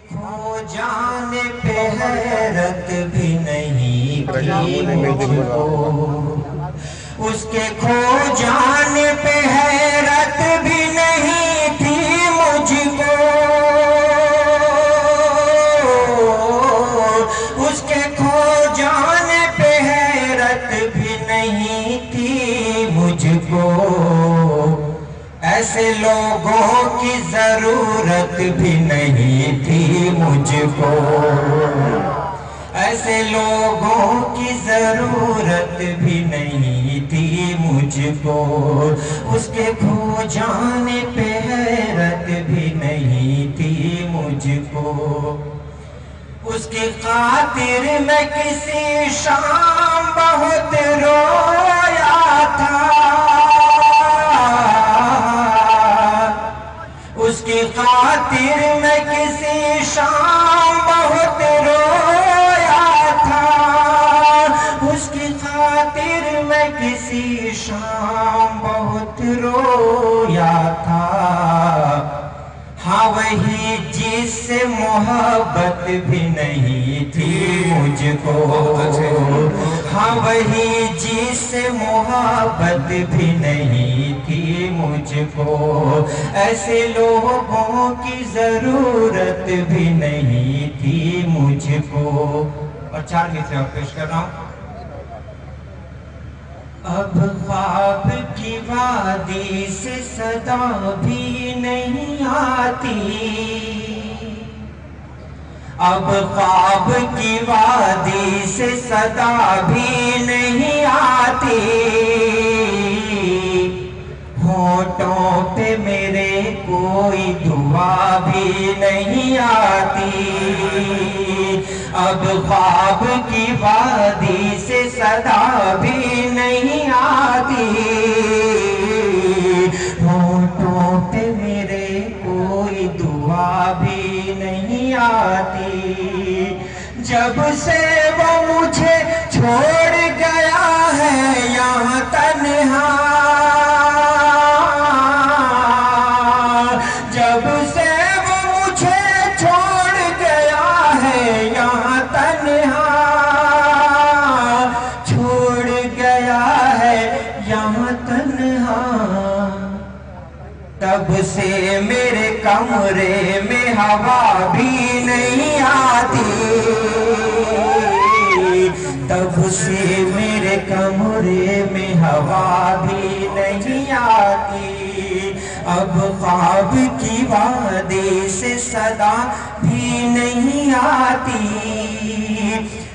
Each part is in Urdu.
کھو جانے پہ حیرت بھی نہیں تھی مجھ کو، اس کے کھو جانے پہ حیرت بھی نہیں تھی مجھ کو، اس کے کھو جانے پہ حیرت بھی نہیں تھی مجھ کو، ایسے لوگوں کی ضرورت بھی نہیں تھی مجھ کو، ایسے لوگوں کی ضرورت بھی نہیں تھی مجھ کو، اس کے کھو جانے پہ حیرت بھی نہیں تھی مجھ کو، اس کی خاطر میں کسی شام بہت رویا تھا، اس کی خاطر میں کسی شام بہت رویا تھا، اس کی خاطر میں کسی شام بہت رویا تھا، ہاں وہی جس سے محبت بھی نہیں تھی مجھ کو، ہاں وہی جس سے محبت بھی نہیں تھی مجھ کو، ایسے لوگوں کی ضرورت بھی نہیں تھی مجھ کو۔ اور 4 مصرعے اور پیش کر رہا ہوں۔ اب خواب کی وادی سے صدا بھی نہیں آتی، اب خواب کی وادی سے صدا بھی نہیں آتی، ہونٹوں پہ میرے کوئی دعا بھی نہیں آتی، اب خواب کی وادی سے صدا بھی نہیں آتی، ہونٹوں پہ میرے کوئی دعا بھی نہیں آتی، جب سے وہ مجھے چھوڑ گیا ہے یہاں تنہا، جب سے وہ مجھے چھوڑ گیا ہے یہاں تنہا، چھوڑ گیا ہے یہاں تنہا، تب سے میرے کمرے میں ہوا بھی نہیں آتی، تب سے میرے کمرے میں ہوا بھی نہیں آتی، اب خواب کی وادی سے صدا بھی نہیں آتی،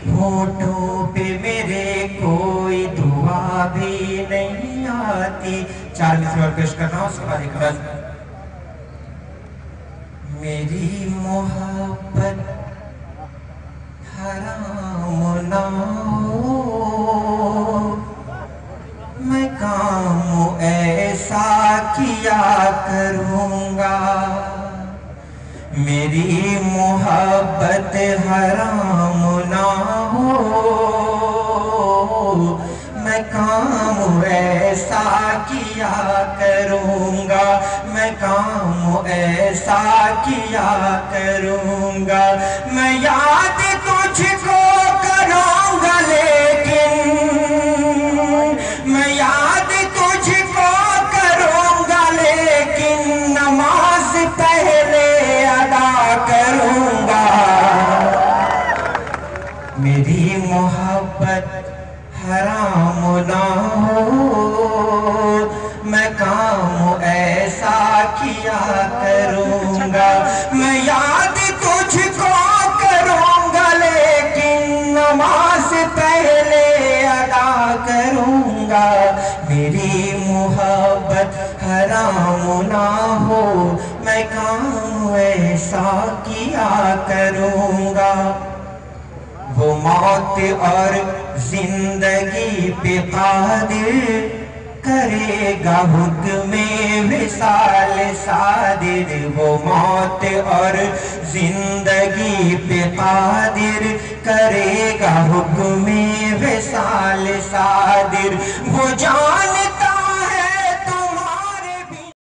ہونٹوں پہ میرے کوئی دعا بھی نہیں آتی۔ 4 مصرعے اور پیش کر رہا ہوں، اس کے بعد ایک غرض۔ میری محبت حرام نہ ہو، میں کام ایسا کیا کروں گا، میری محبت حرام نہ ہو، میں کام ایسا کیا کروں گا، میں کام ایسا کیا کروں گا، میں یاد تجھ کو کروں گا لیکن، میں یاد تجھ کو کروں گا لیکن نماز پہلے ادا کروں گا، میری محبت حرام نہ ہو، میں کام ایسا کیا کروں گا، میں یاد تجھ کو کروں گا لیکن نماز پہلے ادا کروں گا، میری محبت حرام نہ ہو، میں کام ایسا کیا کروں گا، وہ موت اور زندگی پہ قادر کرے گا حکم وصال صادر، وہ موت اور زندگی پہ قادر کرے گا حکم وصال صادر، وہ جانتا